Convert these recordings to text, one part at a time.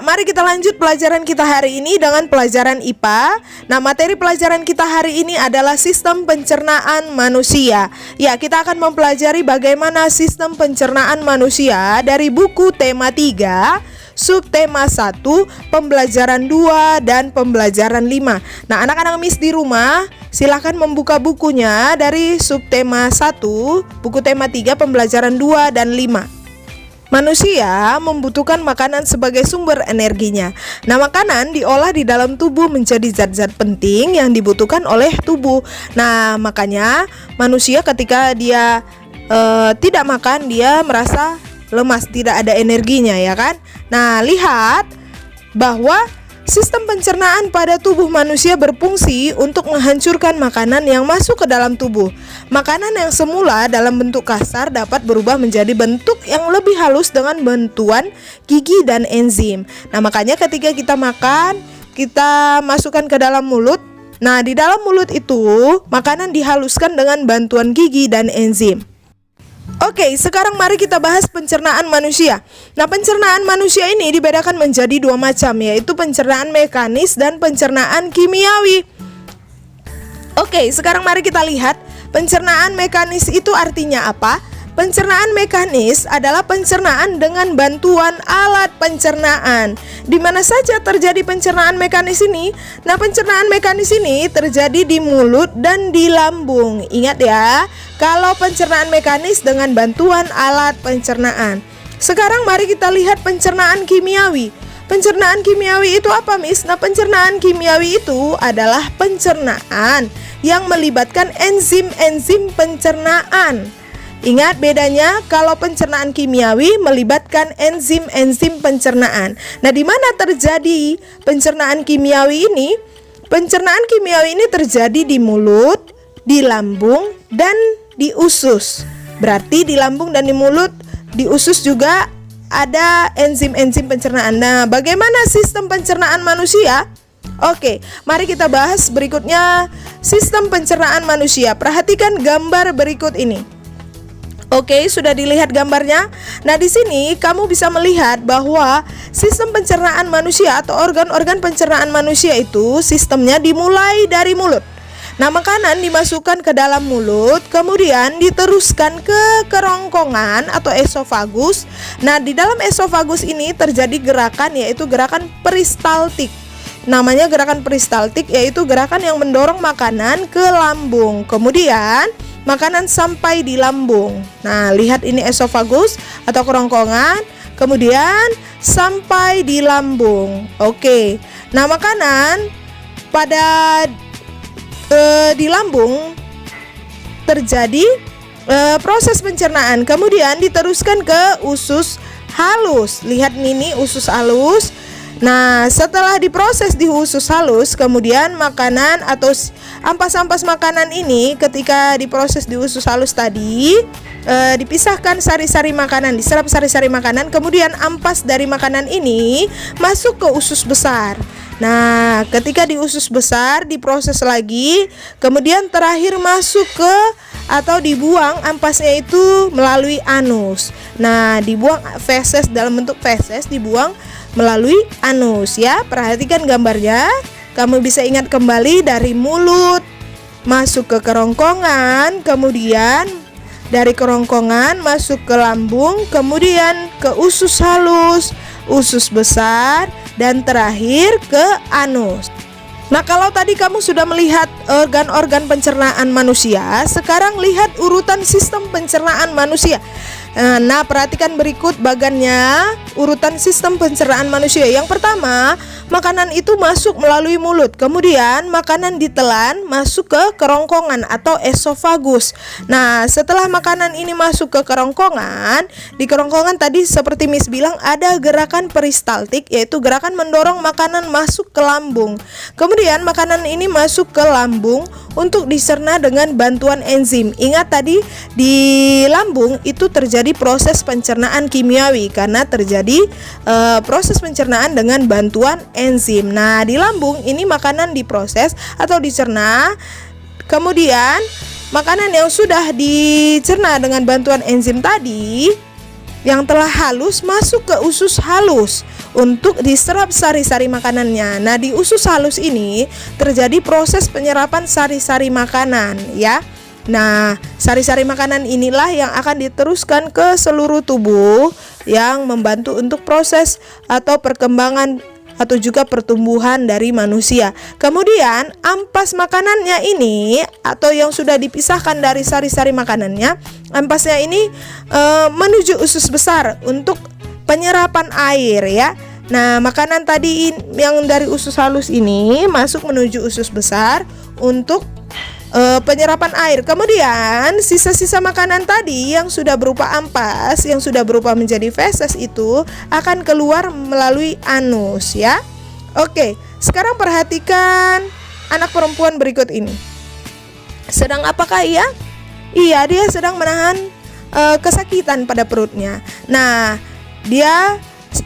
Ya, mari kita lanjut pelajaran kita hari ini dengan pelajaran IPA. Nah, materi pelajaran kita hari ini adalah sistem pencernaan manusia. Ya, kita akan mempelajari bagaimana sistem pencernaan manusia dari buku tema 3, subtema 1, pembelajaran 2, dan pembelajaran 5. Nah, anak-anak Miss di rumah, silahkan membuka bukunya dari subtema 1, buku tema 3, pembelajaran 2, dan 5. Manusia membutuhkan makanan sebagai sumber energinya. Nah, makanan diolah di dalam tubuh menjadi zat-zat penting yang dibutuhkan oleh tubuh. Nah, makanya manusia ketika dia tidak makan, dia merasa lemas, tidak ada energinya, ya kan? Nah, lihat bahwa sistem pencernaan pada tubuh manusia berfungsi untuk menghancurkan makanan yang masuk ke dalam tubuh. Makanan yang semula dalam bentuk kasar dapat berubah menjadi bentuk yang lebih halus dengan bantuan gigi dan enzim. Nah, makanya ketika kita makan, kita masukkan ke dalam mulut. Nah, di dalam mulut itu makanan dihaluskan dengan bantuan gigi dan enzim. Oke, sekarang mari kita bahas pencernaan manusia. Nah, pencernaan manusia ini dibedakan menjadi dua macam, yaitu pencernaan mekanis dan pencernaan kimiawi. Oke, sekarang mari kita lihat pencernaan mekanis itu artinya apa? Pencernaan mekanis adalah pencernaan dengan bantuan alat pencernaan. Di mana saja terjadi pencernaan mekanis ini? Nah, pencernaan mekanis ini terjadi di mulut dan di lambung. Ingat ya, kalau pencernaan mekanis dengan bantuan alat pencernaan. Sekarang mari kita lihat pencernaan kimiawi. Pencernaan kimiawi itu apa, Miss? Nah, pencernaan kimiawi itu adalah pencernaan yang melibatkan enzim-enzim pencernaan. Ingat bedanya, kalau pencernaan kimiawi melibatkan enzim-enzim pencernaan. Nah, di mana terjadi pencernaan kimiawi ini? Pencernaan kimiawi ini terjadi di mulut, di lambung, dan di usus. Berarti di lambung dan di mulut, di usus juga ada enzim-enzim pencernaan. Nah, bagaimana sistem pencernaan manusia? Oke, mari kita bahas berikutnya sistem pencernaan manusia. Perhatikan gambar berikut ini. Oke, sudah dilihat gambarnya. Nah, di sini kamu bisa melihat bahwa sistem pencernaan manusia atau organ-organ pencernaan manusia itu sistemnya dimulai dari mulut. Nah, makanan dimasukkan ke dalam mulut, kemudian diteruskan ke kerongkongan atau esofagus. Nah, di dalam esofagus ini terjadi gerakan, yaitu gerakan peristaltik. Namanya gerakan peristaltik, yaitu gerakan yang mendorong makanan ke lambung. Kemudian makanan sampai di lambung. Nah, lihat ini esofagus atau kerongkongan, kemudian sampai di lambung. Oke. Nah, makanan pada di lambung terjadi proses pencernaan, kemudian diteruskan ke usus halus. Lihat ini usus halus. Nah, setelah diproses di usus halus, kemudian makanan atau ampas-ampas makanan ini ketika diproses di usus halus tadi dipisahkan sari-sari makanan, diserap sari-sari makanan, kemudian ampas dari makanan ini masuk ke usus besar. Nah, ketika di usus besar diproses lagi, kemudian terakhir masuk ke atau dibuang ampasnya itu melalui anus. Nah, dibuang feses dalam bentuk feses, dibuang melalui anus ya. Perhatikan gambarnya. Kamu bisa ingat kembali dari mulut masuk ke kerongkongan, kemudian dari kerongkongan masuk ke lambung, kemudian ke usus halus, usus besar, dan terakhir ke anus. Nah, kalau tadi kamu sudah melihat organ-organ pencernaan manusia, sekarang lihat urutan sistem pencernaan manusia. Nah, perhatikan berikut bagannya urutan sistem pencernaan manusia. Yang pertama, makanan itu masuk melalui mulut. Kemudian makanan ditelan masuk ke kerongkongan atau esofagus. Nah, setelah makanan ini masuk ke kerongkongan, di kerongkongan tadi seperti Miss bilang ada gerakan peristaltik, yaitu gerakan mendorong makanan masuk ke lambung. Kemudian makanan ini masuk ke lambung untuk dicerna dengan bantuan enzim. Ingat tadi di lambung itu terjadi proses pencernaan kimiawi karena terjadi proses pencernaan dengan bantuan enzim. Nah, di lambung ini makanan diproses atau dicerna. Kemudian makanan yang sudah dicerna dengan bantuan enzim tadi yang telah halus masuk ke usus halus. untuk diserap sari-sari makanannya. Nah, di usus halus ini terjadi proses penyerapan sari-sari makanan ya. Nah, sari-sari makanan inilah yang akan diteruskan ke seluruh tubuh yang membantu untuk proses atau perkembangan atau juga pertumbuhan dari manusia. Kemudian ampas makanannya ini atau yang sudah dipisahkan dari sari-sari makanannya, ampasnya ini menuju usus besar untuk penyerapan air ya. Nah, makanan tadi yang dari usus halus ini masuk menuju usus besar untuk penyerapan air. Kemudian sisa-sisa makanan tadi yang sudah berupa ampas, yang sudah berupa menjadi feses itu akan keluar melalui anus ya. Oke, sekarang perhatikan anak perempuan berikut ini. Sedang apakah ia? Iya, dia sedang menahan kesakitan pada perutnya. Nah, dia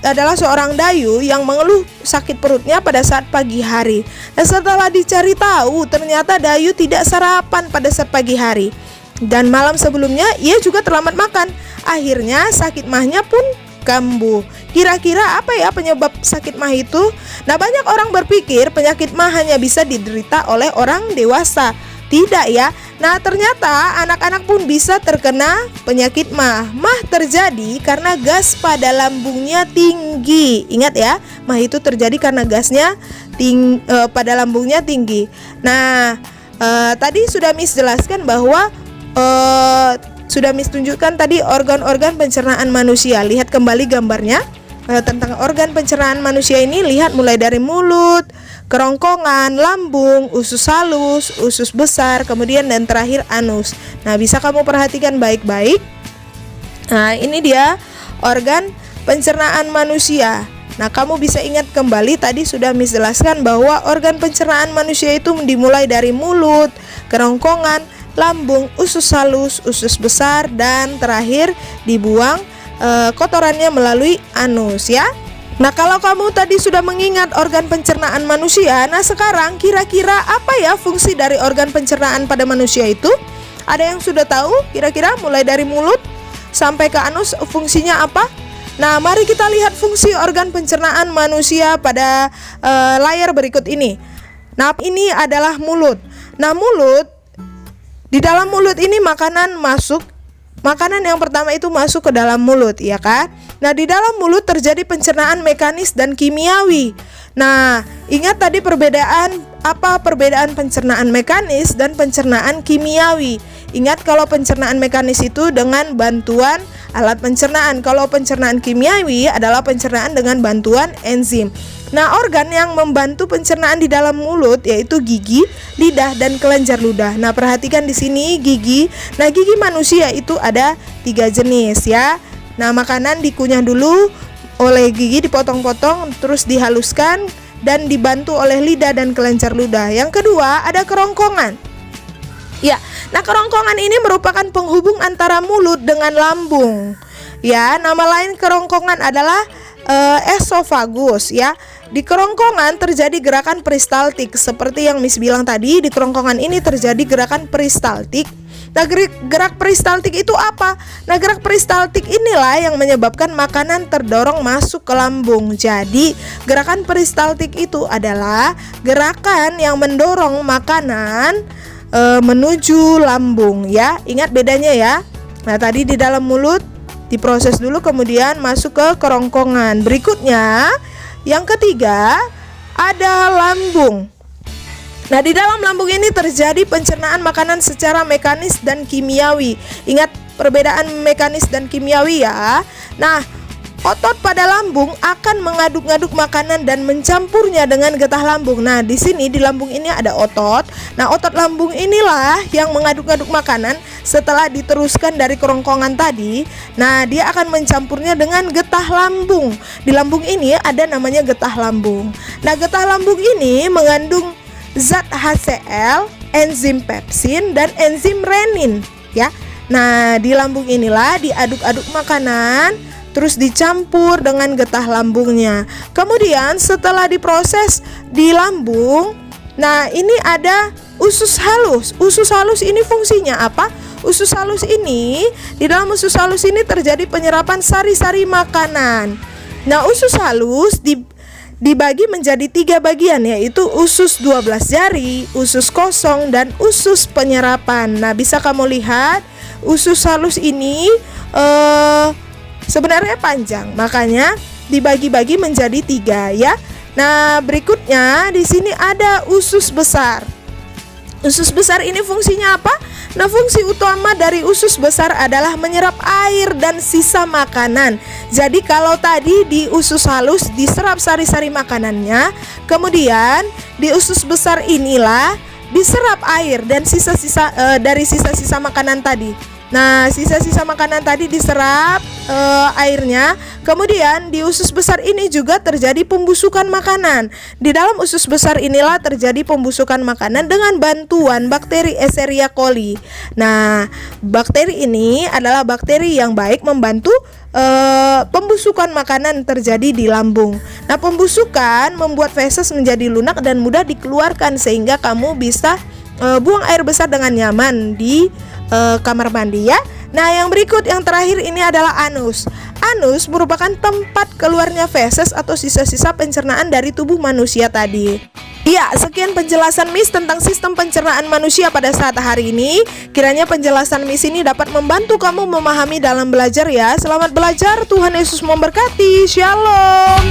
adalah seorang dayu yang mengeluh sakit perutnya pada saat pagi hari. Dan setelah dicari tahu, ternyata dayu tidak sarapan pada saat pagi hari. Dan malam sebelumnya ia juga terlambat makan. Akhirnya sakit mahnya pun kambuh. Kira-kira apa ya penyebab sakit mah itu? Nah, banyak orang berpikir penyakit mah hanya bisa diderita oleh orang dewasa. Tidak ya. Nah, ternyata anak-anak pun bisa terkena penyakit mah. Mah terjadi karena gas pada lambungnya tinggi. Ingat ya, mah itu terjadi karena gasnya pada lambungnya tinggi. Nah, tadi sudah Miss jelaskan bahwa sudah Miss tunjukkan tadi organ-organ pencernaan manusia. Lihat kembali gambarnya tentang organ pencernaan manusia ini. Lihat mulai dari mulut, kerongkongan, lambung, usus halus, usus besar, kemudian dan terakhir anus. Nah, bisa kamu perhatikan baik-baik. Nah, ini dia organ pencernaan manusia. Nah, kamu bisa ingat kembali tadi sudah Miss jelaskan bahwa organ pencernaan manusia itu dimulai dari mulut, kerongkongan, lambung, usus halus, usus besar, dan terakhir dibuang kotorannya melalui anus ya. Nah, kalau kamu tadi sudah mengingat organ pencernaan manusia, nah sekarang kira-kira apa ya fungsi dari organ pencernaan pada manusia itu? Ada yang sudah tahu kira-kira mulai dari mulut sampai ke anus fungsinya apa? Nah, mari kita lihat fungsi organ pencernaan manusia pada layar berikut ini. Nah, ini adalah mulut. Nah, di dalam mulut ini makanan masuk. Makanan yang pertama itu masuk ke dalam mulut, ya kan? Nah, di dalam mulut terjadi pencernaan mekanis dan kimiawi. Nah, ingat tadi perbedaan pencernaan mekanis dan pencernaan kimiawi. Ingat kalau pencernaan mekanis itu dengan bantuan alat pencernaan. Kalau pencernaan kimiawi adalah pencernaan dengan bantuan enzim. Nah, organ yang membantu pencernaan di dalam mulut yaitu gigi, lidah, dan kelenjar ludah. Nah, perhatikan di sini gigi. Nah, gigi manusia itu ada 3 jenis ya. Nah, makanan dikunyah dulu oleh gigi, dipotong-potong, terus dihaluskan dan dibantu oleh lidah dan kelenjar ludah. Yang kedua ada kerongkongan. Ya, nah kerongkongan ini merupakan penghubung antara mulut dengan lambung. Ya, nama lain kerongkongan adalah esofagus ya. Di kerongkongan terjadi gerakan peristaltik. Seperti yang Miss bilang tadi, di kerongkongan ini terjadi gerakan peristaltik. Nah, gerak peristaltik itu apa? Nah, gerak peristaltik inilah yang menyebabkan makanan terdorong masuk ke lambung. Jadi, gerakan peristaltik itu adalah gerakan yang mendorong makanan menuju lambung ya. Ingat bedanya ya. Nah, tadi di dalam mulut diproses dulu kemudian masuk ke kerongkongan. Berikutnya yang ketiga ada lambung. Nah, di dalam lambung ini terjadi pencernaan makanan secara mekanis dan kimiawi. Ingat perbedaan mekanis dan kimiawi ya. Nah, otot pada lambung akan mengaduk-ngaduk makanan dan mencampurnya dengan getah lambung. Nah, di sini di lambung ini ada otot. Nah, otot lambung inilah yang mengaduk-ngaduk makanan setelah diteruskan dari kerongkongan tadi. Nah, dia akan mencampurnya dengan getah lambung. Di lambung ini ada namanya getah lambung. Nah, getah lambung ini mengandung zat HCl, enzim pepsin, dan enzim renin ya. Nah, di lambung inilah diaduk-aduk makanan terus dicampur dengan getah lambungnya. Kemudian setelah diproses di lambung, nah ini ada usus halus. Usus halus ini fungsinya apa? Usus halus ini, di dalam usus halus ini terjadi penyerapan sari-sari makanan. Nah, usus halus dibagi menjadi 3 bagian, yaitu usus 12 jari, usus kosong, dan usus penyerapan. Nah, bisa kamu lihat usus halus ini sebenarnya panjang, makanya dibagi-bagi menjadi 3 ya. Nah, berikutnya di sini ada usus besar. Usus besar ini fungsinya apa? Nah, fungsi utama dari usus besar adalah menyerap air dan sisa makanan. Jadi kalau tadi di usus halus diserap sari-sari makanannya, kemudian di usus besar inilah diserap air dan sisa-sisa dari sisa-sisa makanan tadi. Nah, sisa-sisa makanan tadi diserap airnya. Kemudian di usus besar ini juga terjadi pembusukan makanan. Di dalam usus besar inilah terjadi pembusukan makanan dengan bantuan bakteri Escherichia coli. Nah, bakteri ini adalah bakteri yang baik membantu pembusukan makanan terjadi di lambung. Nah, pembusukan membuat feses menjadi lunak dan mudah dikeluarkan sehingga kamu bisa buang air besar dengan nyaman di kamar mandi ya. Nah, yang berikut yang terakhir ini adalah anus. Anus merupakan tempat keluarnya feses atau sisa-sisa pencernaan dari tubuh manusia tadi. Ya, sekian penjelasan Miss tentang sistem pencernaan manusia pada saat hari ini. Kiranya penjelasan Miss ini dapat membantu kamu memahami dalam belajar ya. Selamat belajar, Tuhan Yesus memberkati. Shalom.